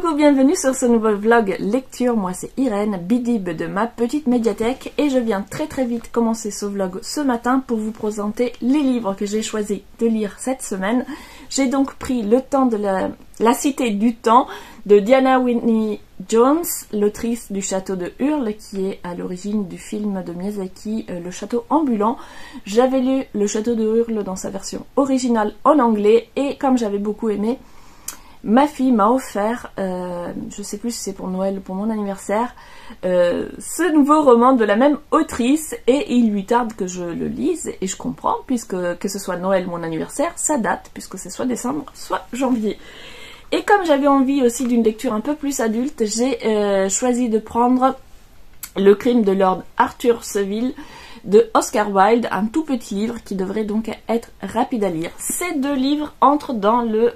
Coucou, bienvenue sur ce nouveau vlog lecture. Moi c'est Irène, bidib de ma petite médiathèque et je viens très vite commencer ce vlog ce matin pour vous présenter les livres que j'ai choisi de lire cette semaine. J'ai donc pris le temps de la Cité du Temps de Diana Whitney Jones, l'autrice du Château de Hurle qui est à l'origine du film de Miyazaki, Le Château Ambulant. J'avais lu Le Château de Hurle dans sa version originale en anglais et comme j'avais beaucoup aimé, ma fille m'a offert, je sais plus si c'est pour Noël ou pour mon anniversaire, ce nouveau roman de la même autrice et il lui tarde que je le lise et je comprends puisque que ce soit Noël ou mon anniversaire, ça date puisque c'est soit décembre soit janvier. Et comme j'avais envie aussi d'une lecture un peu plus adulte, j'ai choisi de prendre Le crime de Lord Arthur Seville de Oscar Wilde, un tout petit livre qui devrait donc être rapide à lire. Ces deux livres entrent dans le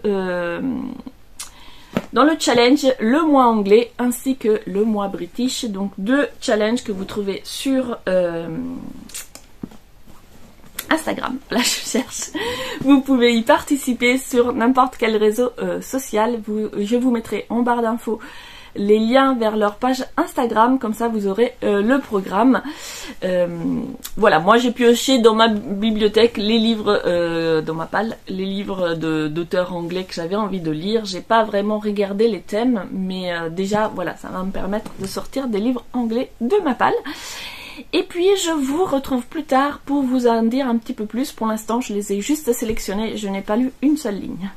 challenge Le mois anglais ainsi que le mois british, donc deux challenges que vous trouvez sur Instagram. Là je cherche, vous pouvez y participer sur n'importe quel réseau social. Je vous mettrai en barre d'infos les liens vers leur page Instagram, comme ça vous aurez le programme. Voilà, moi j'ai pioché dans ma bibliothèque les livres, dans ma palle, les livres d'auteurs anglais que j'avais envie de lire. J'ai pas vraiment regardé les thèmes, mais déjà voilà, ça va me permettre de sortir des livres anglais de ma palle. Et puis je vous retrouve plus tard pour vous en dire un petit peu plus. Pour l'instant je les ai juste sélectionnés, je n'ai pas lu une seule ligne.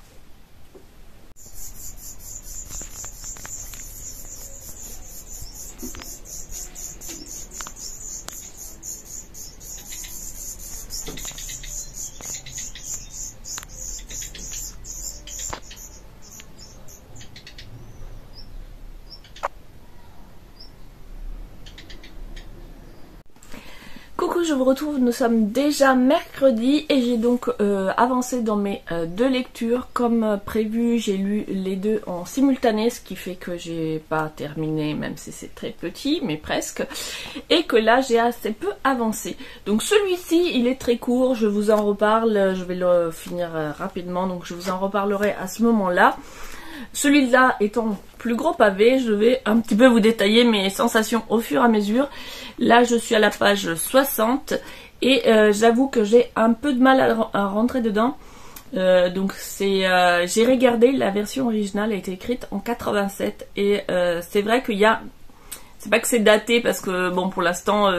Coucou, je vous retrouve, nous sommes déjà mercredi et j'ai donc avancé dans mes deux lectures. Comme prévu, j'ai lu les deux en simultané, ce qui fait que j'ai pas terminé, même si c'est très petit, mais presque. Et que là, j'ai assez peu avancé. Donc celui-ci, il est très court, je vous en reparle, je vais le finir rapidement, donc je vous en reparlerai à ce moment-là. Celui-là étant plus gros pavé, je vais un petit peu vous détailler mes sensations au fur et à mesure. Là, je suis à la page 60 et j'avoue que j'ai un peu de mal à rentrer dedans. Donc j'ai regardé, la version originale a été écrite en 87 et c'est vrai qu'il y a... C'est pas que c'est daté parce que, bon, pour l'instant,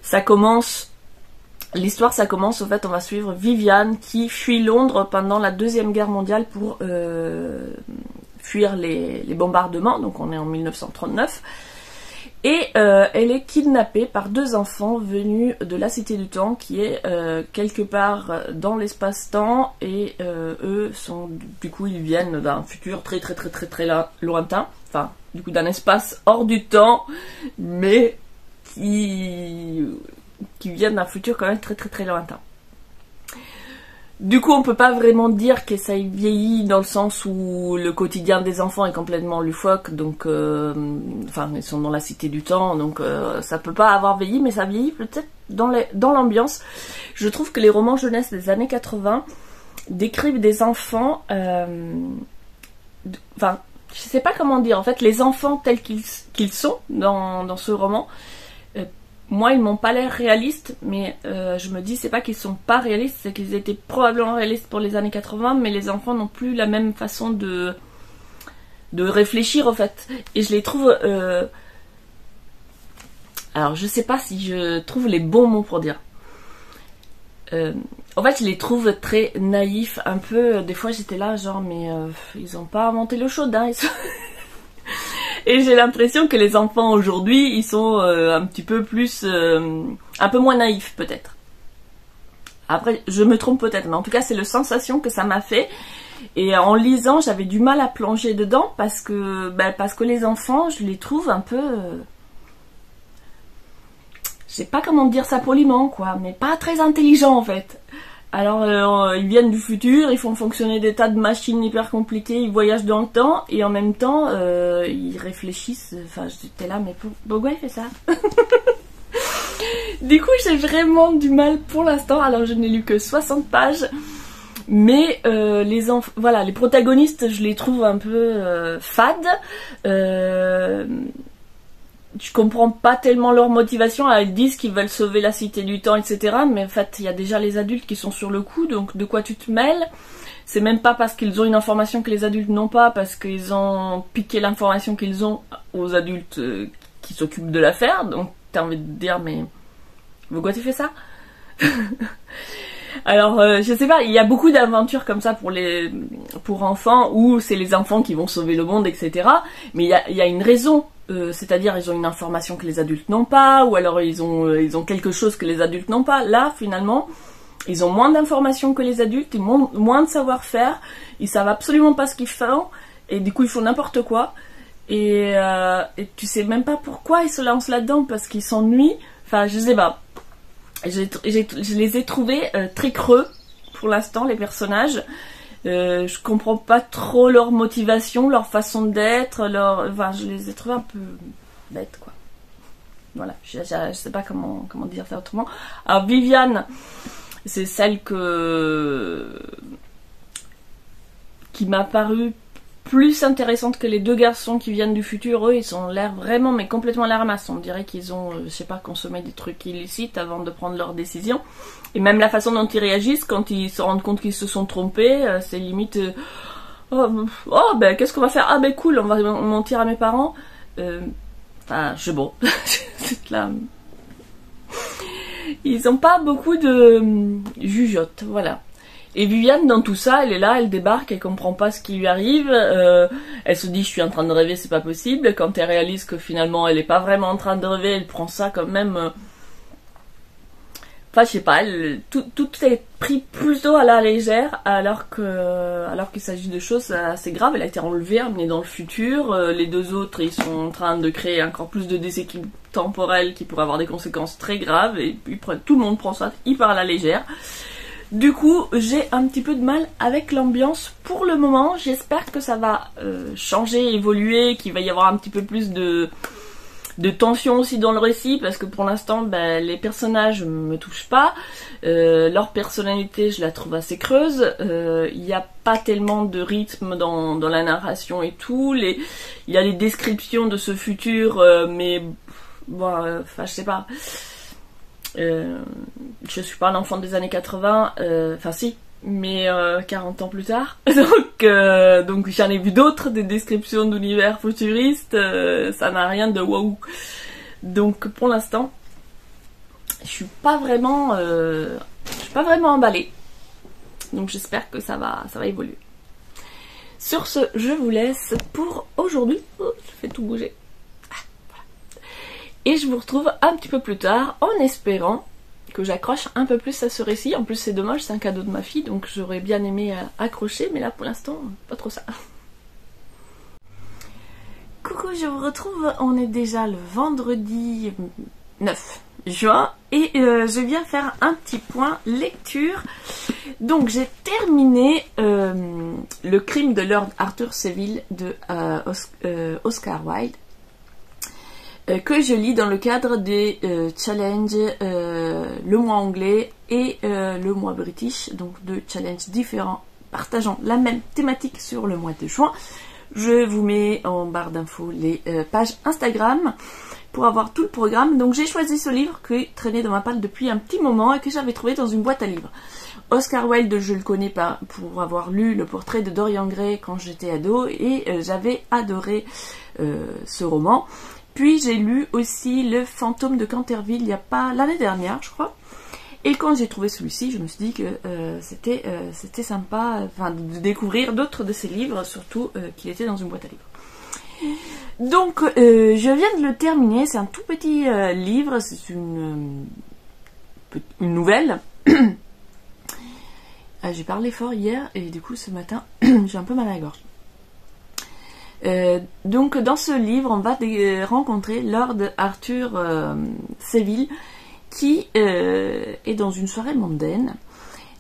ça commence... L'histoire, ça commence, au fait, on va suivre Viviane qui fuit Londres pendant la Deuxième Guerre mondiale pour fuir les bombardements, donc on est en 1939. Et elle est kidnappée par deux enfants venus de la Cité du Temps, qui est quelque part dans l'espace-temps, et eux sont, du coup, ils viennent d'un futur très lointain, enfin, du coup, d'un espace hors du temps, mais qui viennent d'un futur quand même très lointain. Du coup, on peut pas vraiment dire que ça vieillit dans le sens où le quotidien des enfants est complètement loufoque, donc enfin, ils sont dans la Cité du Temps, donc ça peut pas avoir vieilli, mais ça vieillit peut-être dans l'ambiance. Je trouve que les romans jeunesse des années 80 décrivent des enfants, enfin, je sais pas comment dire, en fait, les enfants tels qu'ils sont dans ce roman, moi, ils m'ont pas l'air réalistes, mais je me dis, c'est pas qu'ils sont pas réalistes, c'est qu'ils étaient probablement réalistes pour les années 80, mais les enfants n'ont plus la même façon de réfléchir, en fait. Et je les trouve... Alors, je sais pas si je trouve les bons mots pour dire. En fait, je les trouve très naïfs, un peu... Des fois, j'étais là, genre, mais ils ont pas inventé l'eau chaude, hein, ils sont... Et j'ai l'impression que les enfants aujourd'hui, ils sont un petit peu plus... un peu moins naïfs peut-être. Après, je me trompe peut-être, mais en tout cas, c'est la sensation que ça m'a fait. Et en lisant, j'avais du mal à plonger dedans parce que les enfants, je les trouve un peu... je sais pas comment dire ça poliment, quoi, mais pas très intelligents en fait. Alors ils viennent du futur, ils font fonctionner des tas de machines hyper compliquées, ils voyagent dans le temps et en même temps ils réfléchissent. Enfin j'étais là, mais pourquoi il fait ça? Du coup j'ai vraiment du mal pour l'instant, alors je n'ai lu que 60 pages. Mais voilà, les protagonistes, je les trouve un peu fades. Je comprends pas tellement leur motivation. Elles disent qu'ils veulent sauver la cité du temps, etc. Mais en fait, il y a déjà les adultes qui sont sur le coup, donc de quoi tu te mêles? C'est même pas parce qu'ils ont une information que les adultes n'ont pas, parce qu'ils ont piqué l'information qu'ils ont aux adultes qui s'occupent de l'affaire. Donc t'as envie de dire, mais pourquoi tu fais ça? Alors, je sais pas, il y a beaucoup d'aventures comme ça pour enfants, où c'est les enfants qui vont sauver le monde, etc. Mais il y a une raison, c'est-à-dire ils ont une information que les adultes n'ont pas, ou alors ils ont quelque chose que les adultes n'ont pas. Là, finalement, ils ont moins d'informations que les adultes, et moins de savoir-faire, ils savent absolument pas ce qu'ils font, et du coup ils font n'importe quoi, et tu sais même pas pourquoi ils se lancent là-dedans, parce qu'ils s'ennuient, enfin je sais pas. Je les ai trouvés très creux pour l'instant, les personnages. Je comprends pas trop leur motivation, leur façon d'être, enfin, je les ai trouvés un peu bêtes, quoi. Voilà, je sais pas comment dire ça autrement. Alors Viviane, c'est celle qui m'a paru plus intéressante que les deux garçons qui viennent du futur. Eux, ils ont l'air vraiment, mais complètement à la ramasse. On dirait qu'ils ont, je sais pas, consommé des trucs illicites avant de prendre leurs décisions. Et même la façon dont ils réagissent quand ils se rendent compte qu'ils se sont trompés, c'est limite oh ben qu'est-ce qu'on va faire? Ah ben cool, on va mentir à mes parents. Enfin, bon, c'est là. Ils ont pas beaucoup de jugeote, voilà. Et Viviane, dans tout ça, elle est là, elle débarque, elle comprend pas ce qui lui arrive, elle se dit je suis en train de rêver, c'est pas possible. Quand elle réalise que finalement elle est pas vraiment en train de rêver, elle prend ça quand même. Enfin, je sais pas, tout est pris plutôt à la légère, alors qu'il s'agit de choses assez graves. Elle a été enlevée, amenée dans le futur. Les deux autres, ils sont en train de créer encore plus de déséquilibre temporel qui pourrait avoir des conséquences très graves. Et puis tout le monde prend ça hyper à la légère. Du coup, j'ai un petit peu de mal avec l'ambiance pour le moment. J'espère que ça va changer, évoluer, qu'il va y avoir un petit peu plus de tension aussi dans le récit, parce que pour l'instant, ben, les personnages me touchent pas. Leur personnalité, je la trouve assez creuse. Il n'y a pas tellement de rythme dans la narration et tout. Il y a les descriptions de ce futur, mais bon, enfin, je sais pas. Je suis pas un enfant des années 80, enfin si, mais 40 ans plus tard. Donc j'en ai vu d'autres, des descriptions d'univers futuristes, ça n'a rien de waouh. Donc pour l'instant, je suis pas vraiment emballée. Donc j'espère que ça va évoluer. Sur ce, je vous laisse pour aujourd'hui. Oh, je fais tout bouger. Et je vous retrouve un petit peu plus tard en espérant que j'accroche un peu plus à ce récit. En plus c'est dommage, c'est un cadeau de ma fille, donc j'aurais bien aimé accrocher, mais là pour l'instant, pas trop ça. Coucou, je vous retrouve, on est déjà le vendredi 9 juin et je viens faire un petit point lecture. Donc j'ai terminé Le crime de Lord Arthur Savile de Oscar Wilde, que je lis dans le cadre des challenges le mois anglais et le mois british, donc deux challenges différents partageant la même thématique sur le mois de juin. Je vous mets en barre d'infos les pages Instagram pour avoir tout le programme. Donc j'ai choisi ce livre qui traînait dans ma palle depuis un petit moment et que j'avais trouvé dans une boîte à livres. Oscar Wilde, je le connais pas pour avoir lu Le portrait de Dorian Gray quand j'étais ado et j'avais adoré ce roman. Puis j'ai lu aussi Le fantôme de Canterville il y a pas l'année dernière, je crois. Et quand j'ai trouvé celui-ci, je me suis dit que c'était sympa, enfin, de découvrir d'autres de ces livres, surtout qu'il était dans une boîte à livres. Donc je viens de le terminer, c'est un tout petit livre, c'est une nouvelle. J'ai parlé fort hier et du coup ce matin j'ai un peu mal à la gorge. Donc dans ce livre on va rencontrer Lord Arthur Savile qui est dans une soirée mondaine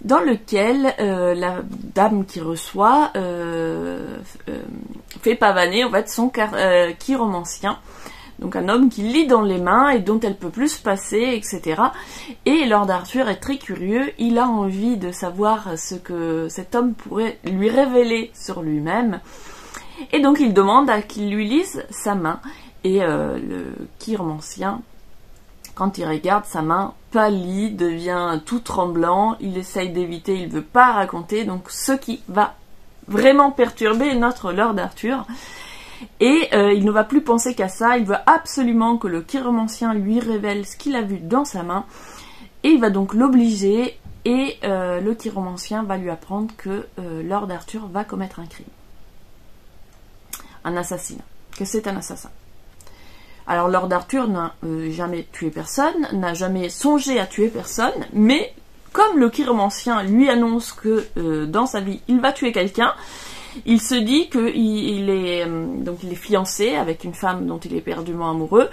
dans lequel la dame qui reçoit fait pavaner en fait son chiromancien Donc un homme qui lit dans les mains et dont elle peut plus se passer, etc. Et Lord Arthur est très curieux, il a envie de savoir ce que cet homme pourrait lui révéler sur lui-même. Et donc il demande à qu'il lui lise sa main. Et le chiromancien, quand il regarde sa main, pâlit, devient tout tremblant, il essaye d'éviter, il ne veut pas raconter, donc ce qui va vraiment perturber notre Lord Arthur. Et il ne va plus penser qu'à ça, il veut absolument que le chiromancien lui révèle ce qu'il a vu dans sa main, et il va donc l'obliger, et le chiromancien va lui apprendre que Lord Arthur va commettre un crime. Un assassinat, que c'est un assassin. Alors Lord Arthur n'a jamais tué personne, n'a jamais songé à tuer personne, mais comme le chiromancien lui annonce que dans sa vie il va tuer quelqu'un, il se dit qu'il est fiancé avec une femme dont il est éperdument amoureux,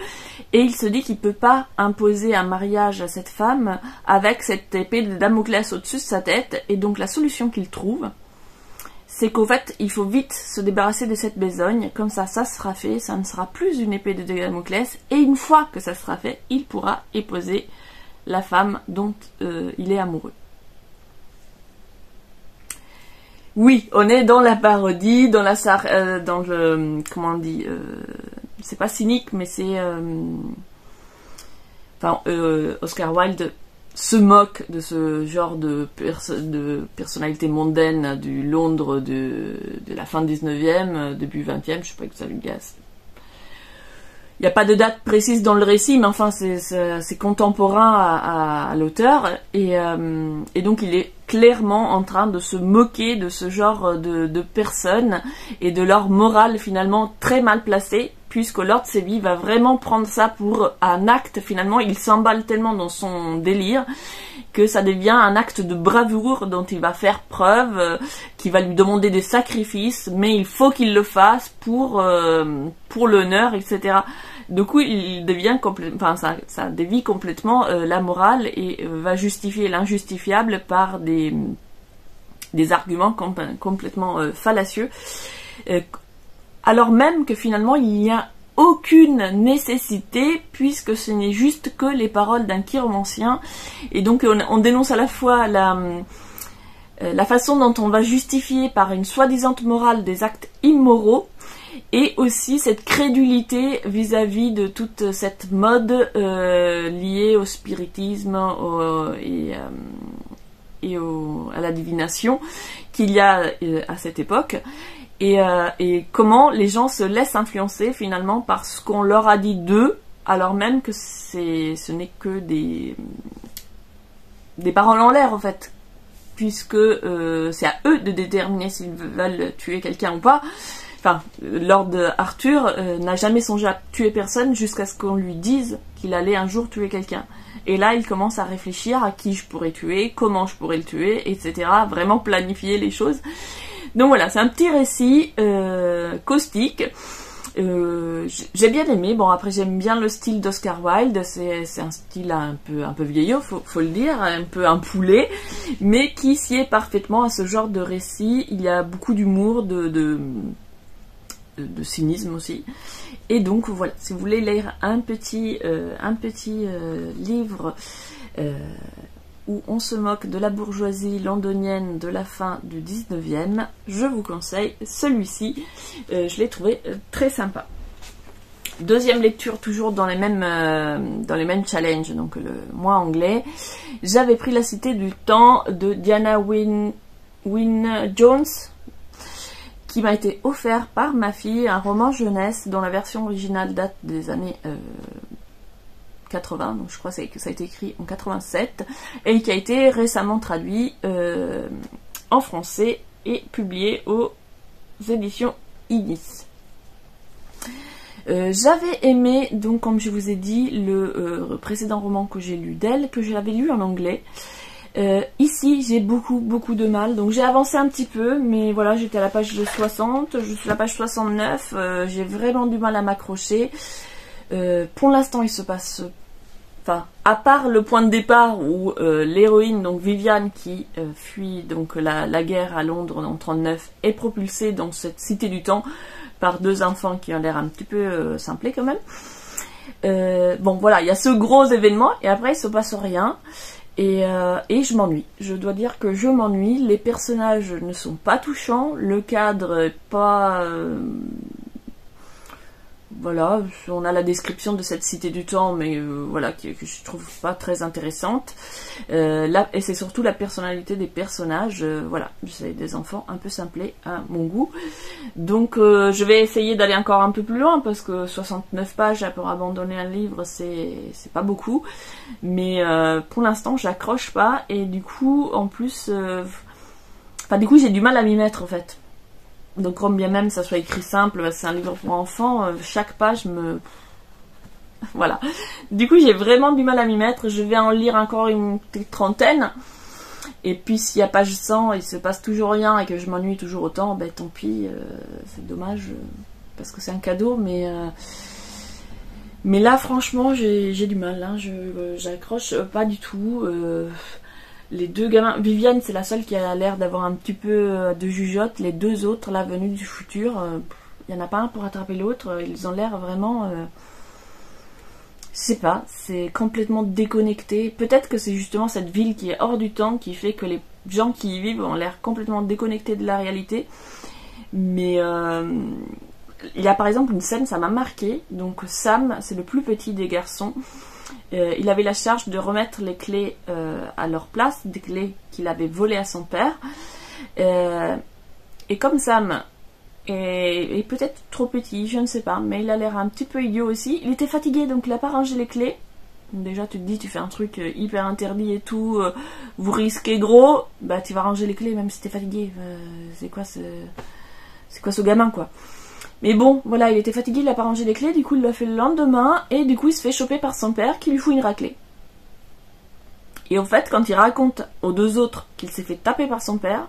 et il se dit qu'il ne peut pas imposer un mariage à cette femme avec cette épée de Damoclès au-dessus de sa tête, et donc la solution qu'il trouve, c'est qu'au fait, il faut vite se débarrasser de cette besogne, comme ça sera fait, ça ne sera plus une épée de Damoclès, et une fois que ça sera fait, il pourra épouser la femme dont il est amoureux. Oui, on est dans la parodie, dans le, comment on dit, c'est pas cynique, mais c'est, Oscar Wilde se moque de ce genre de personnalité mondaine du Londres de la fin 19e, début 20e, je sais pas que ça lui gasse. Il n'y a pas de date précise dans le récit, mais enfin c'est contemporain à l'auteur, et donc il est clairement en train de se moquer de ce genre de personnes et de leur morale finalement très mal placée, puisque Lord Selby va vraiment prendre ça pour un acte, finalement il s'emballe tellement dans son délire que ça devient un acte de bravoure dont il va faire preuve, qui va lui demander des sacrifices, mais il faut qu'il le fasse pour l'honneur, etc. Du coup, il devient ça dévie complètement la morale et va justifier l'injustifiable par des arguments complètement fallacieux, alors même que finalement il n'y a aucune nécessité, puisque ce n'est juste que les paroles d'un chiromancien, et donc on dénonce à la fois la façon dont on va justifier par une soi-disant morale des actes immoraux, et aussi cette crédulité vis-à-vis de toute cette mode liée au spiritisme et à la divination qu'il y a à cette époque. Et comment les gens se laissent influencer finalement par ce qu'on leur a dit d'eux, alors même que ce n'est que des paroles en l'air en fait, puisque c'est à eux de déterminer s'ils veulent tuer quelqu'un ou pas. Enfin, Lord Arthur n'a jamais songé à tuer personne jusqu'à ce qu'on lui dise qu'il allait un jour tuer quelqu'un. Et là, il commence à réfléchir à qui je pourrais tuer, comment je pourrais le tuer, etc. Vraiment planifier les choses. Donc voilà, c'est un petit récit caustique. J'ai bien aimé. Bon, après j'aime bien le style d'Oscar Wilde. C'est un style un peu vieillot, faut le dire, un peu un poulet, mais qui sied parfaitement à ce genre de récit. Il y a beaucoup d'humour, de cynisme aussi. Et donc voilà, si vous voulez lire un petit livre où on se moque de la bourgeoisie londonienne de la fin du 19e, je vous conseille celui-ci. Je l'ai trouvé très sympa. Deuxième lecture, toujours dans les mêmes challenges, donc le mois anglais. J'avais pris La Cité du Temps de Diana Wynne Jones, qui m'a été offert par ma fille, un roman jeunesse dont la version originale date des années 80, donc je crois que ça a été écrit en 87, et qui a été récemment traduit en français et publié aux éditions Inis. J'avais aimé, donc comme je vous ai dit, le précédent roman que j'ai lu d'elle, que j'avais lu en anglais. Ici j'ai beaucoup de mal, donc j'ai avancé un petit peu, mais voilà, j'étais à la page 60, je suis à la page 69, j'ai vraiment du mal à m'accrocher. Pour l'instant il se passe, enfin, à part le point de départ où l'héroïne, donc Viviane, qui fuit donc la guerre à Londres en 1939, est propulsée dans cette cité du temps par deux enfants qui ont l'air un petit peu simplés quand même. Bon voilà, il y a ce gros événement et après il se passe rien. Et je m'ennuie. Je dois dire que je m'ennuie. Les personnages ne sont pas touchants. Le cadre est pas... voilà, on a la description de cette cité du temps, mais voilà, que je trouve pas très intéressante. Et c'est surtout la personnalité des personnages. Voilà, c'est des enfants un peu simplés à mon goût. Donc je vais essayer d'aller encore un peu plus loin, parce que 69 pages pour abandonner un livre, c'est pas beaucoup. Mais pour l'instant, j'accroche pas, et du coup, en plus... Enfin, du coup, j'ai du mal à m'y mettre, en fait. Donc, comme bien même ça soit écrit simple, c'est un livre pour enfants, chaque page me... Voilà. Du coup, j'ai vraiment du mal à m'y mettre. Je vais en lire encore une trentaine. Et puis, si à page 100, il se passe toujours rien et que je m'ennuie toujours autant, ben tant pis, c'est dommage, parce que c'est un cadeau, mais là, franchement, j'ai du mal. Hein. J'accroche pas du tout. Les deux gamins, Viviane c'est la seule qui a l'air d'avoir un petit peu de jugeote. Les deux autres, là, venus du futur, il n'y en a pas un pour attraper l'autre. Ils ont l'air vraiment... je sais pas, c'est complètement déconnecté. Peut-être que c'est justement cette ville qui est hors du temps qui fait que les gens qui y vivent ont l'air complètement déconnectés de la réalité. Mais il y a par exemple une scène, ça m'a marqué. Donc Sam, c'est le plus petit des garçons. Il avait la charge de remettre les clés à leur place, des clés qu'il avait volées à son père. Et comme Sam est peut-être trop petit, je ne sais pas, mais il a l'air un petit peu idiot aussi. Il était fatigué, donc il n'a pas rangé les clés. Déjà, tu te dis, tu fais un truc hyper interdit et tout, vous risquez gros, bah tu vas ranger les clés même si t'es fatigué. C'est quoi ce gamin, quoi. Mais bon, voilà, il était fatigué, il n'a pas rangé les clés, du coup il l'a fait le lendemain, et du coup il se fait choper par son père qui lui fout une raclée. Et en fait, quand il raconte aux deux autres qu'il s'est fait taper par son père,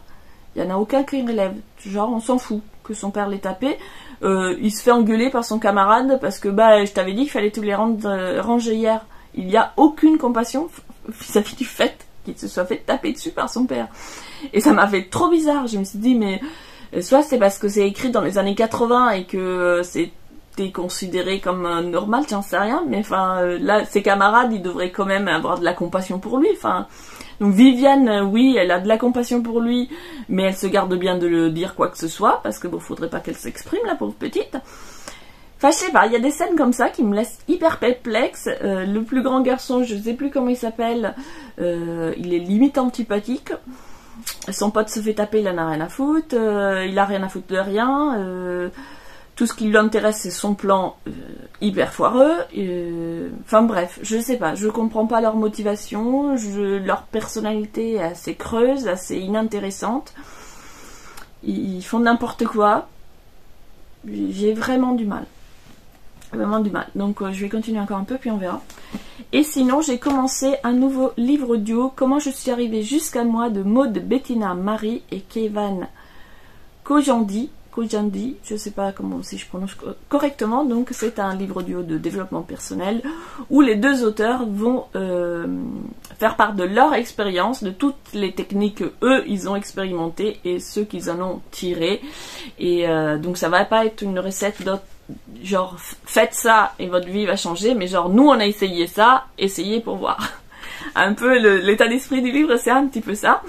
il n'y en a aucun qui relève. Genre, on s'en fout que son père l'ait tapé. Il se fait engueuler par son camarade parce que bah je t'avais dit qu'il fallait tous les ranger hier. Il n'y a aucune compassion vis-à-vis du fait qu'il se soit fait taper dessus par son père. Et ça m'a fait trop bizarre. Je me suis dit, mais soit c'est parce que c'est écrit dans les années 80 et que c'était considéré comme normal, j'en sais rien. Mais enfin, là, ses camarades, ils devraient quand même avoir de la compassion pour lui. Enfin, donc Viviane, oui, elle a de la compassion pour lui, mais elle se garde bien de le dire quoi que ce soit, parce que bon, faudrait pas qu'elle s'exprime, la pauvre petite. Enfin, je sais pas, il y a des scènes comme ça qui me laissent hyper perplexe. Le plus grand garçon, je sais plus comment il s'appelle, il est limite antipathique. Son pote se fait taper, il en a rien à foutre, il a rien à foutre de rien. Tout ce qui lui intéresse, c'est son plan hyper foireux. Enfin bref, je sais pas, je comprends pas leur motivation, leur personnalité est assez creuse, assez inintéressante. Ils font n'importe quoi. J'ai vraiment du mal. Vraiment du mal. Donc je vais continuer encore un peu, puis on verra. Et sinon, j'ai commencé un nouveau livre audio, Comment je suis arrivée jusqu'à moi, de Maud Bettina Marie et Kevan Kojandi, je sais pas comment si je prononce correctement. Donc c'est un livre audio de développement personnel où les deux auteurs vont faire part de leur expérience, de toutes les techniques que eux ils ont expérimentées et ceux qu'ils en ont tirés. Et donc ça va pas être une recette genre faites ça et votre vie va changer, mais genre nous on a essayé ça, essayez pour voir. Un peu l'état d'esprit du livre, c'est un petit peu ça.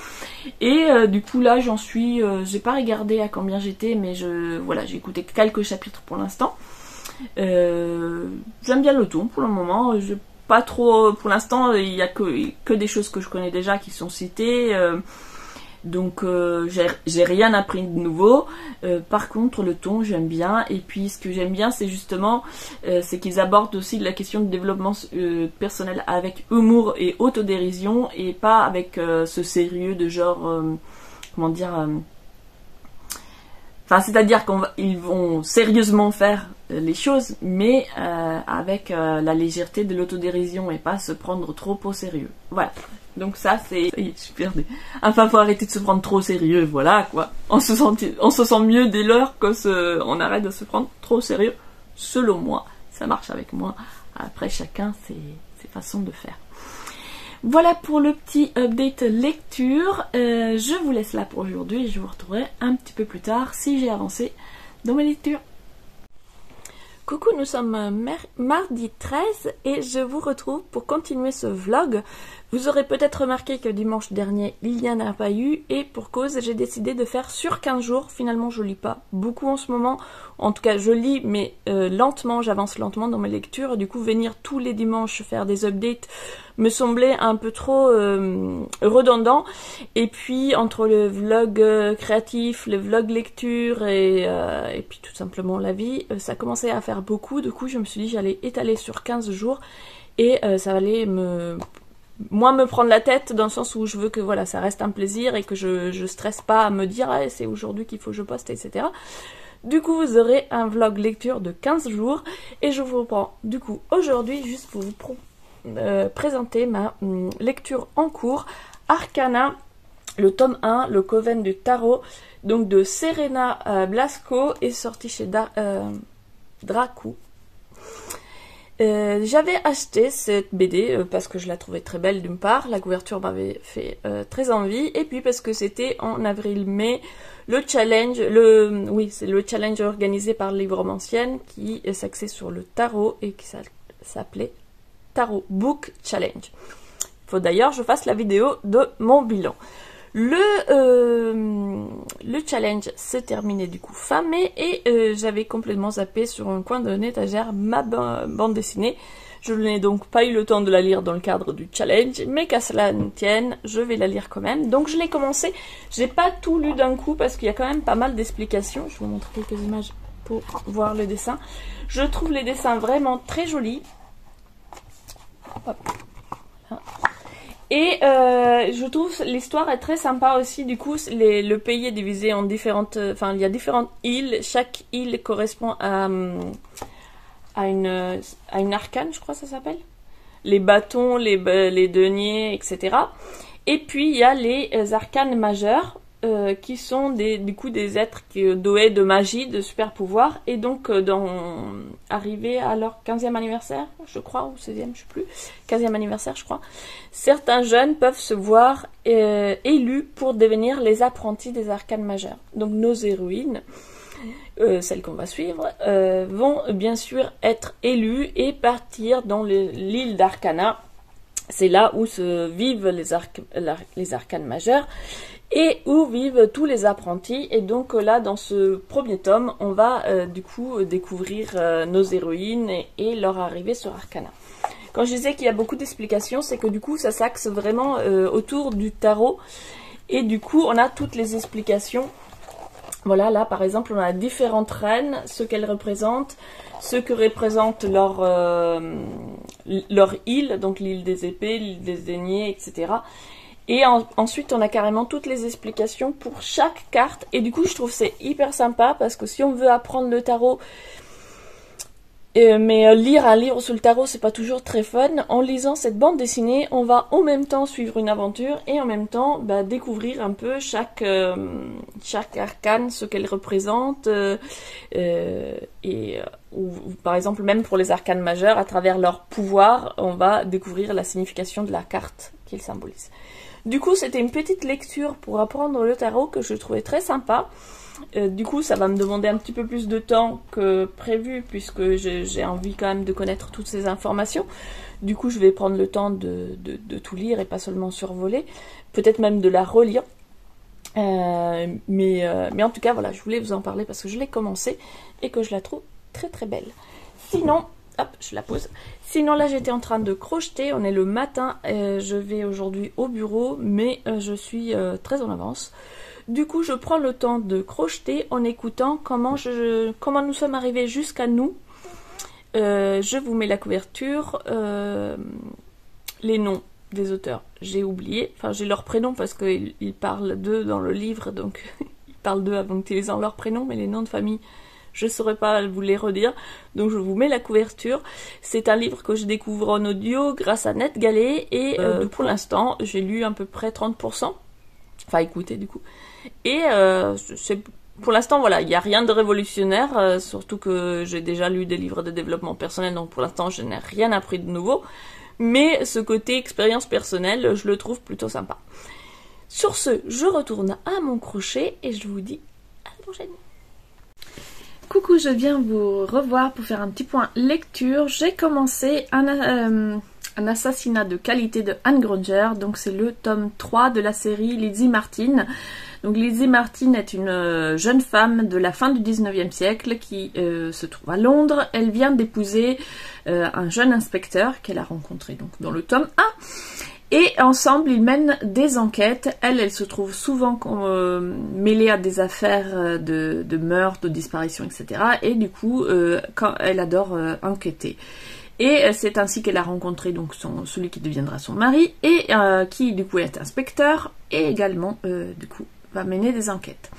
Et du coup là j'en suis, j'ai pas regardé à combien j'étais, mais voilà, j'ai écouté quelques chapitres pour l'instant. J'aime bien le ton pour le moment, pas trop, pour l'instant il y a que des choses que je connais déjà qui sont citées. Donc j'ai rien appris de nouveau. Par contre le ton j'aime bien, et puis ce que j'aime bien c'est justement c'est qu'ils abordent aussi la question du développement personnel avec humour et autodérision, et pas avec ce sérieux de genre comment dire, enfin c'est-à-dire qu'ils vont sérieusement faire les choses, mais avec la légèreté de l'autodérision et pas se prendre trop au sérieux. Voilà. Donc ça c'est... Je suis perdue. Enfin, faut arrêter de se prendre trop au sérieux, voilà quoi. On se sent mieux dès lors qu'on arrête de se prendre trop au sérieux. Selon moi, ça marche avec moi. Après, chacun ses façons de faire. Voilà pour le petit update lecture. Je vous laisse là pour aujourd'hui et je vous retrouverai un petit peu plus tard si j'ai avancé dans mes lectures. Coucou, nous sommes mardi 13 et je vous retrouve pour continuer ce vlog. Vous aurez peut-être remarqué que dimanche dernier, il n'y en a pas eu et pour cause, j'ai décidé de faire sur 15 jours. Finalement, je lis pas beaucoup en ce moment. En tout cas, je lis mais lentement, j'avance lentement dans mes lectures. Du coup, venir tous les dimanches faire des updates me semblait un peu trop redondant. Et puis, entre le vlog créatif, le vlog lecture et puis tout simplement la vie, ça commençait à faire beaucoup. Du coup, je me suis dit j'allais étaler sur 15 jours et ça allait moins me prendre la tête dans le sens où je veux que voilà, ça reste un plaisir et que je stresse pas à me dire ah, c'est aujourd'hui qu'il faut que je poste, etc. Du coup, vous aurez un vlog lecture de 15 jours et je vous reprends du coup aujourd'hui juste pour vous présenter ma lecture en cours, Arcana, le tome 1, le Coven du Tarot, donc de Serena Blasco, est sorti chez Dracou. J'avais acheté cette BD parce que je la trouvais très belle d'une part, la couverture m'avait fait très envie, et puis parce que c'était en avril-mai le challenge, c'est le challenge organisé par Livromancienne qui s'axait sur le tarot et qui s'appelait Tarot Book Challenge. Il faut d'ailleurs que je fasse la vidéo de mon bilan. Le challenge s'est terminé du coup fin mai et j'avais complètement zappé sur un coin d'un étagère ma bande dessinée. Je n'ai donc pas eu le temps de la lire dans le cadre du challenge, mais qu'à cela ne tienne, je vais la lire quand même. Donc je l'ai commencé, j'ai pas tout lu d'un coup parce qu'il y a quand même pas mal d'explications. Je vous montre quelques images pour voir le dessin. Je trouve les dessins vraiment très jolis. Hop. Voilà. Et je trouve l'histoire est très sympa aussi. Du coup, le pays est divisé en différentes... Enfin, il y a différentes îles. Chaque île correspond à une arcane, je crois que ça s'appelle. Les bâtons, les deniers, etc. Et puis, il y a les arcanes majeurs qui sont du coup des êtres doués de magie, de super pouvoirs. Et donc, arrivé à leur 15e anniversaire, je crois, ou 16e, je sais plus, 15e anniversaire, je crois, certains jeunes peuvent se voir élus pour devenir les apprentis des arcanes majeurs. Donc, nos héroïnes, celles qu'on va suivre, vont bien sûr être élues et partir dans l'île d'Arcana. C'est là où se vivent les arcanes majeurs et où vivent tous les apprentis. Et donc là, dans ce premier tome, on va du coup découvrir nos héroïnes et leur arrivée sur Arcana. Quand je disais qu'il y a beaucoup d'explications, c'est que du coup, ça s'axe vraiment autour du tarot. Et du coup, on a toutes les explications. Voilà, là, par exemple, on a différentes reines, ce qu'elles représentent, ce que représente leur île, donc l'île des épées, l'île des deniers, etc. Et ensuite, on a carrément toutes les explications pour chaque carte. Et du coup, je trouve c'est hyper sympa parce que si on veut apprendre le tarot, mais lire un livre sur le tarot, c'est pas toujours très fun. En lisant cette bande dessinée, on va en même temps suivre une aventure et en même temps découvrir un peu chaque arcane, ce qu'elle représente. Ou par exemple, même pour les arcanes majeures, à travers leur pouvoir, on va découvrir la signification de la carte qu'ils symbolisent. Du coup, c'était une petite lecture pour apprendre le tarot que je trouvais très sympa. Du coup, ça va me demander un petit peu plus de temps que prévu puisque j'ai envie quand même de connaître toutes ces informations. Du coup, je vais prendre le temps de tout lire et pas seulement survoler. Peut-être même de la relire. Mais en tout cas, voilà, je voulais vous en parler parce que je l'ai commencé et que je la trouve très très belle. Sinon... Hop, je la pose. Sinon, là, j'étais en train de crocheter. On est le matin. Je vais aujourd'hui au bureau, mais je suis très en avance. Du coup, je prends le temps de crocheter en écoutant comment nous sommes arrivés jusqu'à nous. Je vous mets la couverture. Les noms des auteurs, j'ai oublié. Enfin, j'ai leur prénom parce qu'ils parlent d'eux dans le livre. Donc, ils parlent d'eux en utilisant leur prénom, mais les noms de famille... Je ne saurais pas vous les redire, donc je vous mets la couverture. C'est un livre que je découvre en audio grâce à NetGalley et pour l'instant, j'ai lu à peu près 30%. Enfin, écoutez du coup. Et pour l'instant, voilà, il n'y a rien de révolutionnaire, surtout que j'ai déjà lu des livres de développement personnel, donc pour l'instant, je n'ai rien appris de nouveau. Mais ce côté expérience personnelle, je le trouve plutôt sympa. Sur ce, je retourne à mon crochet et je vous dis à la prochaine. Coucou, je viens vous revoir pour faire un petit point lecture. J'ai commencé un assassinat de qualité de Anne Granger, donc c'est le tome 3 de la série Lizzie Martin. Donc Lizzie Martin est une jeune femme de la fin du 19e siècle qui se trouve à Londres. Elle vient d'épouser un jeune inspecteur qu'elle a rencontré donc dans le tome 1. Et ensemble, ils mènent des enquêtes. Elle se trouve souvent mêlée à des affaires de meurtre, de disparition, etc. Et du coup, quand elle adore enquêter. Et c'est ainsi qu'elle a rencontré donc celui qui deviendra son mari et qui du coup est inspecteur et également du coup va mener des enquêtes.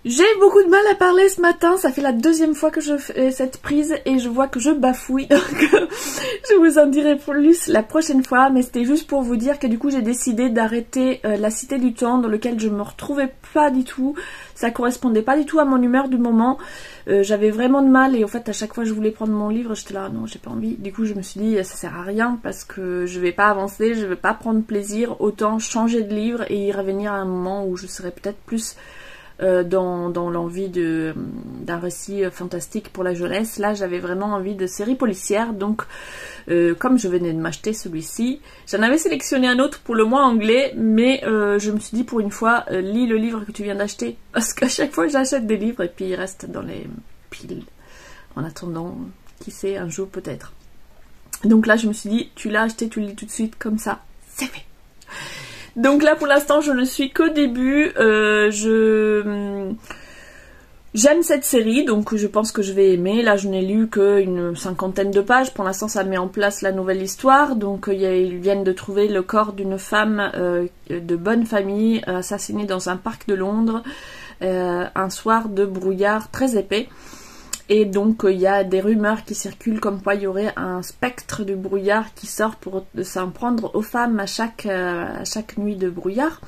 J'ai beaucoup de mal à parler ce matin, ça fait la deuxième fois que je fais cette prise et je vois que je bafouille, donc je vous en dirai plus la prochaine fois, mais c'était juste pour vous dire que du coup j'ai décidé d'arrêter La Cité du Temps dans lequel je me retrouvais pas du tout, ça correspondait pas du tout à mon humeur du moment, j'avais vraiment de mal et en fait à chaque fois je voulais prendre mon livre, j'étais là non j'ai pas envie, du coup je me suis dit ça sert à rien parce que je vais pas avancer, je vais pas prendre plaisir, autant changer de livre et y revenir à un moment où je serais peut-être plus dans l'envie d'un récit fantastique pour la jeunesse. Là j'avais vraiment envie de série policière, donc comme je venais de m'acheter celui-ci, j'en avais sélectionné un autre pour le mois anglais, mais je me suis dit pour une fois lis le livre que tu viens d'acheter, parce qu'à chaque fois j'achète des livres et puis ils restent dans les piles en attendant, qui sait, un jour peut-être. Donc là je me suis dit tu l'as acheté, tu le lis tout de suite, comme ça c'est fait. Donc là pour l'instant je ne suis qu'au début, j'aime cette série donc je pense que je vais aimer. Là je n'ai lu qu'une 50aine de pages, pour l'instant ça met en place la nouvelle histoire. Donc ils viennent de trouver le corps d'une femme de bonne famille assassinée dans un parc de Londres un soir de brouillard très épais. Et donc il y a des rumeurs qui circulent comme quoi il y aurait un spectre du brouillard qui sort pour s'en prendre aux femmes à chaque nuit de brouillard.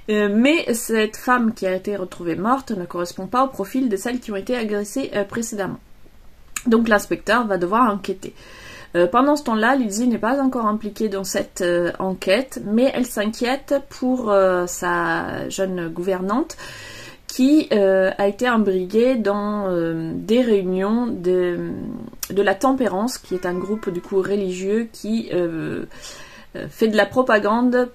Mais cette femme qui a été retrouvée morte ne correspond pas au profil de celles qui ont été agressées précédemment. Donc l'inspecteur va devoir enquêter. Pendant ce temps-là, Lizzie n'est pas encore impliquée dans cette enquête, mais elle s'inquiète pour sa jeune gouvernante qui a été imbriquée dans des réunions de la Tempérance, qui est un groupe du coup religieux qui fait de la propagande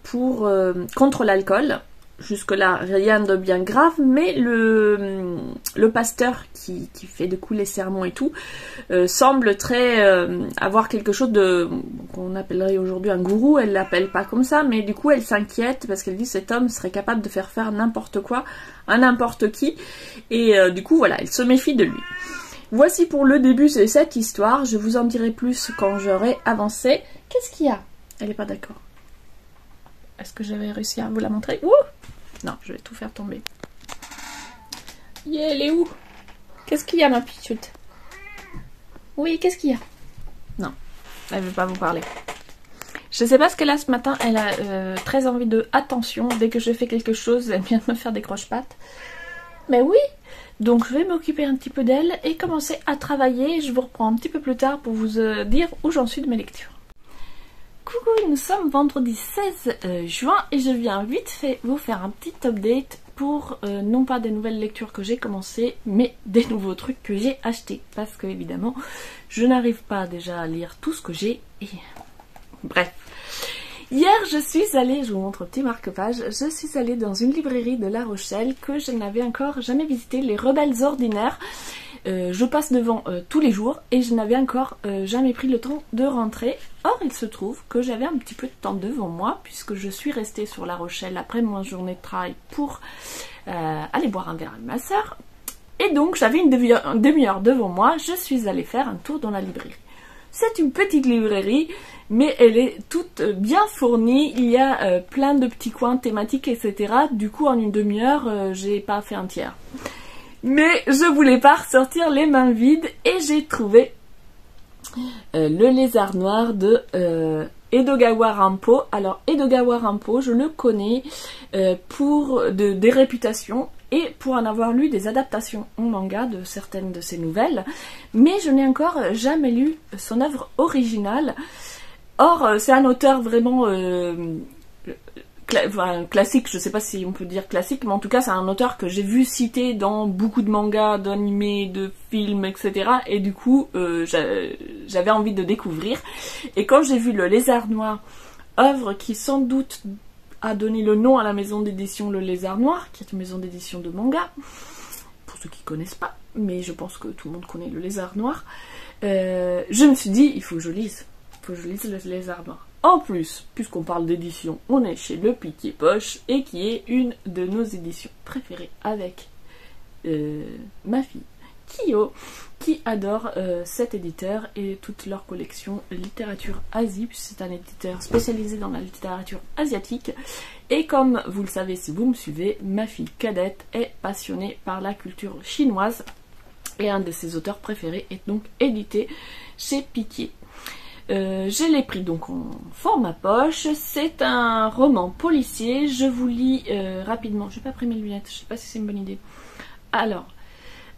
contre l'alcool. Jusque-là, rien de bien grave, mais le pasteur qui fait du coup les sermons et tout, semble avoir quelque chose de qu'on appellerait aujourd'hui un gourou. Elle l'appelle pas comme ça, mais du coup elle s'inquiète parce qu'elle dit cet homme serait capable de faire n'importe quoi à n'importe qui, et du coup voilà, elle se méfie de lui. Voici pour le début de cette histoire, je vous en dirai plus quand j'aurai avancé. Qu'est-ce qu'il y a? Elle est pas d'accord. Est-ce que j'avais réussi à vous la montrer? Ouh! Non, je vais tout faire tomber. Yeah, elle est où? Qu'est-ce qu'il y a, ma pichoute? Oui, qu'est-ce qu'il y a? Non, elle veut pas vous parler. Je sais pas ce qu'elle a ce matin, elle a très envie de attention. Dès que je fais quelque chose, elle vient de me faire des croche-pattes. Mais oui! Donc je vais m'occuper un petit peu d'elle et commencer à travailler. Je vous reprends un petit peu plus tard pour vous dire où j'en suis de mes lectures. Coucou, nous sommes vendredi 16 juin et je viens vite fait vous faire un petit update pour non pas des nouvelles lectures que j'ai commencées, mais des nouveaux trucs que j'ai achetés. Parce que évidemment, je n'arrive pas déjà à lire tout ce que j'ai et... Bref. Hier, je suis allée, je vous montre un petit marque-page, je suis allée dans une librairie de La Rochelle que je n'avais encore jamais visitée, les Rebelles Ordinaires. Je passe devant tous les jours et je n'avais encore jamais pris le temps de rentrer. Or il se trouve que j'avais un petit peu de temps devant moi puisque je suis restée sur La Rochelle après ma journée de travail pour aller boire un verre avec ma soeur. Et donc j'avais une demi-heure devant moi, je suis allée faire un tour dans la librairie. C'est une petite librairie, mais elle est toute bien fournie, il y a plein de petits coins thématiques, etc. Du coup en une demi-heure, j'ai pas fait un tiers. Mais je voulais pas ressortir les mains vides et j'ai trouvé Le Lézard Noir de Edogawa Rampo. Alors Edogawa Rampo, je le connais pour des réputations et pour en avoir lu des adaptations en manga de certaines de ses nouvelles, mais je n'ai encore jamais lu son œuvre originale. Or c'est un auteur vraiment classique, je sais pas si on peut dire classique, mais en tout cas c'est un auteur que j'ai vu citer dans beaucoup de mangas, d'animés, de films, etc. Et du coup j'avais envie de découvrir. Et quand j'ai vu Le Lézard Noir, œuvre qui sans doute a donné le nom à la maison d'édition Le Lézard Noir, qui est une maison d'édition de manga, pour ceux qui connaissent pas, mais je pense que tout le monde connaît Le Lézard Noir, je me suis dit, il faut que je lise Le Lézard Noir. En plus, puisqu'on parle d'édition, on est chez Le Piquet Poche, et qui est une de nos éditions préférées avec ma fille, Kyo, qui adore cet éditeur et toute leur collection littérature Asie, puisque c'est un éditeur spécialisé dans la littérature asiatique. Et comme vous le savez si vous me suivez, ma fille cadette est passionnée par la culture chinoise, et un de ses auteurs préférés est donc édité chez Piquet. Je l'ai pris donc en format poche. C'est un roman policier. Je vous lis rapidement. J'ai pas pris mes lunettes, je sais pas si c'est une bonne idée. Alors,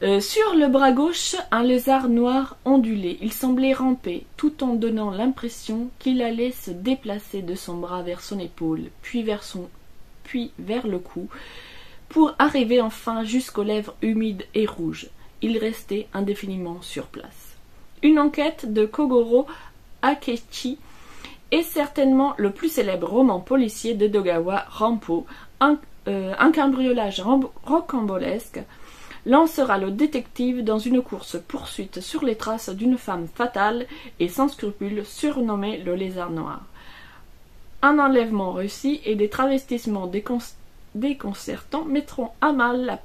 sur le bras gauche, un lézard noir ondulait. Il semblait ramper, tout en donnant l'impression qu'il allait se déplacer de son bras vers son épaule, puis vers le cou, pour arriver enfin jusqu'aux lèvres humides et rouges. Il restait indéfiniment sur place. Une enquête de Kogoro Akechi est certainement le plus célèbre roman policier de Dogawa Rampo. Un cambriolage rocambolesque lancera le détective dans une course-poursuite sur les traces d'une femme fatale et sans scrupules surnommée le Lézard Noir. Un enlèvement réussi et des travestissements déconcertants mettront à mal la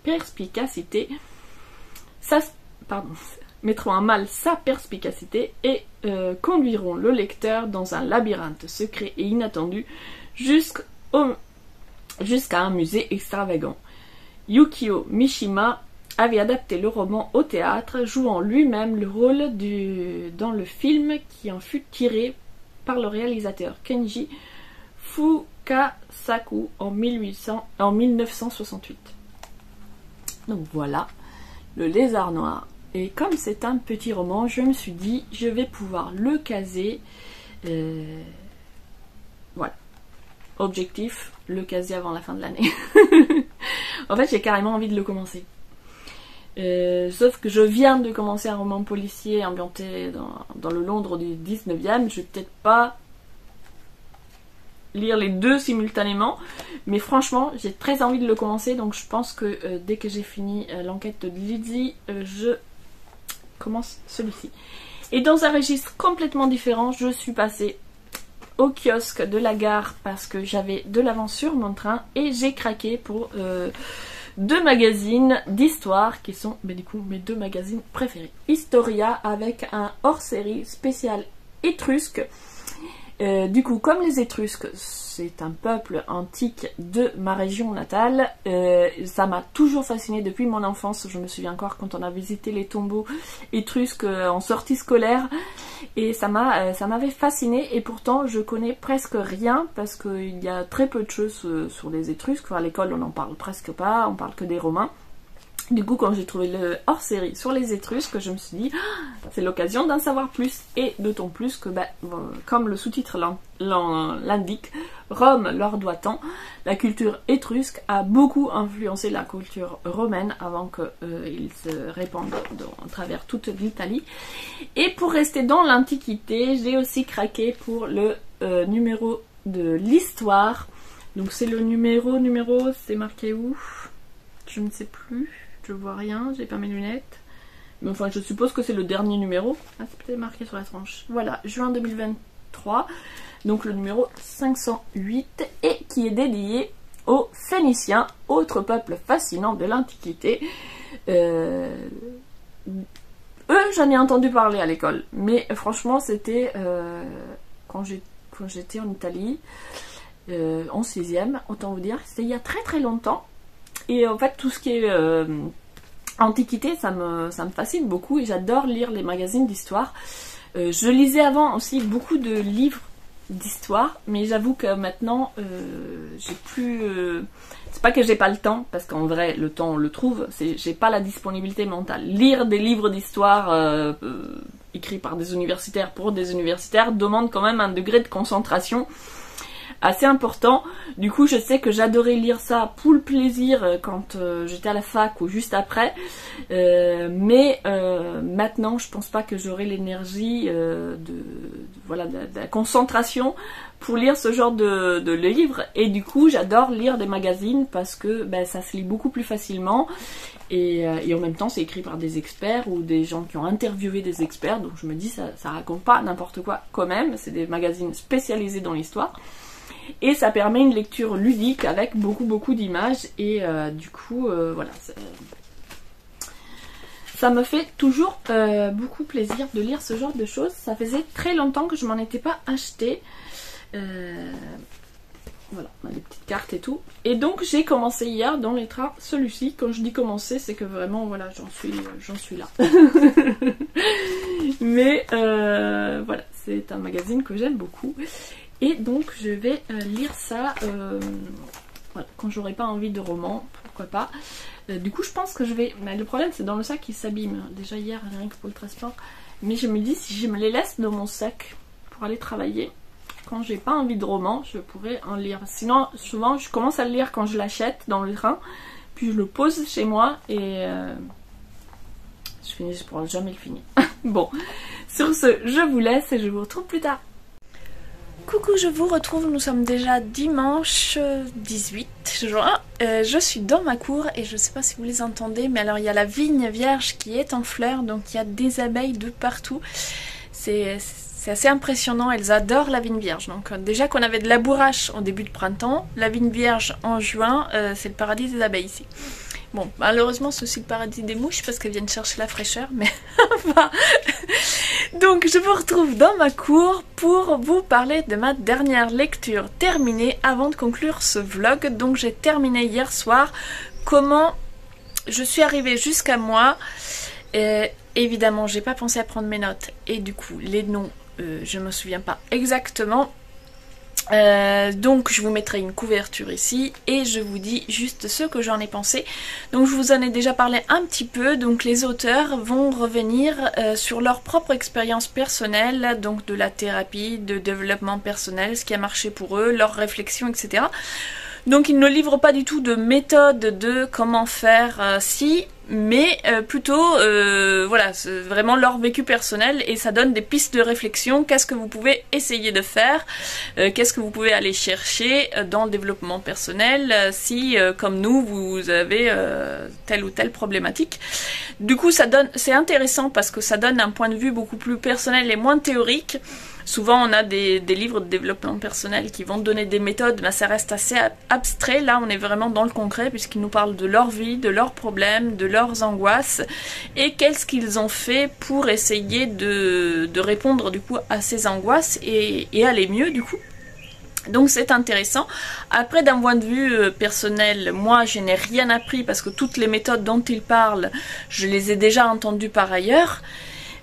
perspicacité sa perspicacité et conduiront le lecteur dans un labyrinthe secret et inattendu jusqu'à un musée extravagant. Yukio Mishima avait adapté le roman au théâtre, jouant lui-même le rôle dans le film qui en fut tiré par le réalisateur Kenji Fukasaku en 1968. Donc voilà, Le Lézard Noir. Et comme c'est un petit roman, je me suis dit, je vais pouvoir le caser. Voilà. Objectif, le caser avant la fin de l'année. En fait, j'ai carrément envie de le commencer. Sauf que je viens de commencer un roman policier ambianté dans le Londres du 19e. Je vais peut-être pas lire les deux simultanément, mais franchement j'ai très envie de le commencer, donc je pense que dès que j'ai fini l'enquête de Lizzie, je commence celui-ci. Et dans un registre complètement différent, je suis passée au kiosque de la gare parce que j'avais de l'avance sur mon train et j'ai craqué pour deux magazines d'histoire qui sont du coup mes deux magazines préférés. Historia avec un hors-série spécial étrusque. Du coup, comme les Étrusques, c'est un peuple antique de ma région natale, ça m'a toujours fascinée depuis mon enfance. Je me souviens encore quand on a visité les tombeaux étrusques en sortie scolaire, et ça m'avait fascinée, et pourtant je connais presque rien parce qu'il y a très peu de choses sur les Étrusques. Enfin, à l'école on n'en parle presque pas, on parle que des Romains. Du coup, quand j'ai trouvé le hors-série sur les Étrusques, je me suis dit, c'est l'occasion d'en savoir plus. Et d'autant plus que, comme le sous-titre l'indique, Rome leur doit tant. La culture étrusque a beaucoup influencé la culture romaine avant qu'ils se répandent à travers toute l'Italie. Et pour rester dans l'Antiquité, j'ai aussi craqué pour le numéro de l'histoire. Donc c'est le numéro, c'est marqué où? Je ne sais plus. Je vois rien, j'ai pas mes lunettes. Mais enfin, je suppose que c'est le dernier numéro. Ah, c'est peut-être marqué sur la tranche. Voilà, juin 2023. Donc le numéro 508. Et qui est dédié aux Phéniciens, autre peuple fascinant de l'Antiquité. Eux, j'en ai entendu parler à l'école. Mais franchement, c'était quand j'étais en Italie, en 6e, autant vous dire. C'était il y a très très longtemps. Et en fait, tout ce qui est antiquité, ça me fascine beaucoup et j'adore lire les magazines d'histoire. Je lisais avant aussi beaucoup de livres d'histoire, mais j'avoue que maintenant, j'ai plus... c'est pas que j'ai pas le temps, parce qu'en vrai, le temps, on le trouve, j'ai pas la disponibilité mentale. Lire des livres d'histoire écrits par des universitaires pour des universitaires demande quand même un degré de concentration assez important. Du coup, je sais que j'adorais lire ça pour le plaisir quand j'étais à la fac ou juste après. Mais maintenant, je pense pas que j'aurai l'énergie voilà, de la concentration pour lire ce genre de livres. Et du coup, j'adore lire des magazines parce que ben, ça se lit beaucoup plus facilement. Et en même temps, c'est écrit par des experts ou des gens qui ont interviewé des experts. Donc je me dis, ça raconte pas n'importe quoi quand même. C'est des magazines spécialisés dans l'histoire. Et ça permet une lecture ludique avec beaucoup d'images. Et du coup, voilà. Ça me fait toujours beaucoup plaisir de lire ce genre de choses. Ça faisait très longtemps que je m'en étais pas acheté. Voilà, on a des petites cartes et tout. Et donc j'ai commencé hier dans les trains celui-ci. Quand je dis commencer, c'est que vraiment, voilà, j'en suis là. Mais voilà, c'est un magazine que j'aime beaucoup. Et donc je vais lire ça voilà, quand j'aurai pas envie de roman, pourquoi pas. Du coup je pense que je vais... Mais le problème c'est dans le sac, il s'abîme. Déjà hier, rien que pour le transport. Mais je me dis, si je me les laisse dans mon sac pour aller travailler, quand j'ai pas envie de roman, je pourrais en lire. Sinon, souvent, je commence à le lire quand je l'achète dans le train, puis je le pose chez moi et je pourrai jamais le finir. Bon, sur ce, je vous laisse et je vous retrouve plus tard. Coucou, je vous retrouve, nous sommes déjà dimanche 18 juin. Je suis dans ma cour et je sais pas si vous les entendez, mais alors il y a la vigne vierge qui est en fleurs, donc il y a des abeilles de partout. C'est assez impressionnant, elles adorent la vigne vierge. Donc déjà qu'on avait de labourage en début de printemps, la vigne vierge en juin, c'est le paradis des abeilles ici. Bon, malheureusement c'est aussi le paradis des mouches parce qu'elles viennent chercher la fraîcheur, mais enfin... Donc je vous retrouve dans ma cour pour vous parler de ma dernière lecture terminée avant de conclure ce vlog. Donc j'ai terminé hier soir comment je suis arrivée jusqu'à moi. Évidemment j'ai pas pensé à prendre mes notes et du coup les noms je me souviens pas exactement. Donc je vous mettrai une couverture ici et je vous dis juste ce que j'en ai pensé. Donc je vous en ai déjà parlé un petit peu. Donc les auteurs vont revenir sur leur propre expérience personnelle, donc de la thérapie, de développement personnel, ce qui a marché pour eux, leurs réflexions, etc. Donc ils ne livrent pas du tout de méthode de comment faire mais plutôt voilà, c'est vraiment leur vécu personnel et ça donne des pistes de réflexion. Qu'est-ce que vous pouvez essayer de faire, qu'est-ce que vous pouvez aller chercher dans le développement personnel si comme nous vous avez telle ou telle problématique. Du coup c'est intéressant parce que ça donne un point de vue beaucoup plus personnel et moins théorique. Souvent on a des livres de développement personnel qui vont donner des méthodes, mais ça reste assez abstrait. Là on est vraiment dans le concret puisqu'ils nous parlent de leur vie, de leurs problèmes, de leurs angoisses et qu'est-ce qu'ils ont fait pour essayer de répondre du coup à ces angoisses et aller mieux du coup. Donc c'est intéressant. Après d'un point de vue personnel, moi je n'ai rien appris parce que toutes les méthodes dont ils parlent, je les ai déjà entendues par ailleurs.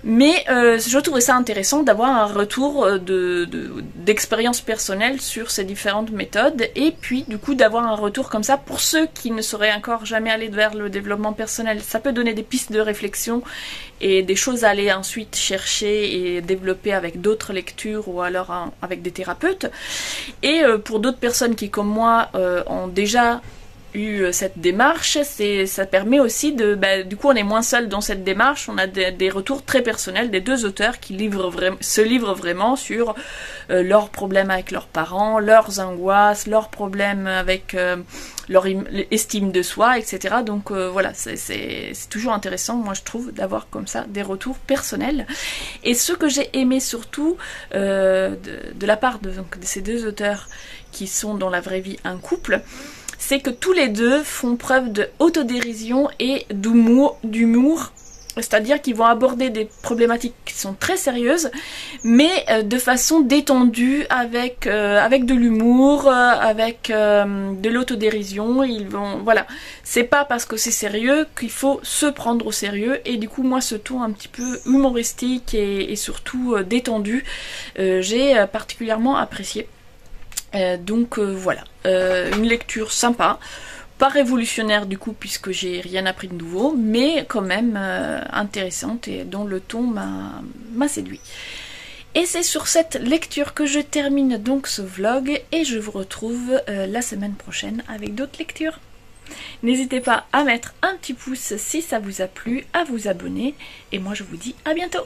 Mais je trouvais ça intéressant d'avoir un retour d'expérience personnelle sur ces différentes méthodes et puis du coup d'avoir un retour comme ça pour ceux qui ne seraient encore jamais allés vers le développement personnel. Ça peut donner des pistes de réflexion et des choses à aller ensuite chercher et développer avec d'autres lectures ou alors avec des thérapeutes. Et pour d'autres personnes qui comme moi ont déjà cette démarche, ça permet aussi de... du coup on est moins seul dans cette démarche, on a des retours très personnels des deux auteurs qui se livrent vraiment sur leurs problèmes avec leurs parents, leurs angoisses, leurs problèmes avec leur estime de soi, etc. Donc voilà, c'est toujours intéressant, moi je trouve, d'avoir comme ça des retours personnels. Et ce que j'ai aimé surtout de la part de ces deux auteurs qui sont dans la vraie vie un couple, c'est que tous les deux font preuve de autodérision et d'humour, c'est-à-dire qu'ils vont aborder des problématiques qui sont très sérieuses, mais de façon détendue, avec de l'humour, avec de l'autodérision. Ils vont, voilà, c'est pas parce que c'est sérieux qu'il faut se prendre au sérieux. Et du coup, moi, ce ton un petit peu humoristique et surtout détendu, j'ai particulièrement apprécié. Donc voilà, une lecture sympa, pas révolutionnaire du coup puisque j'ai rien appris de nouveau, mais quand même intéressante et dont le ton m'a séduit. Et c'est sur cette lecture que je termine donc ce vlog et je vous retrouve la semaine prochaine avec d'autres lectures. N'hésitez pas à mettre un petit pouce si ça vous a plu, à vous abonner et moi je vous dis à bientôt.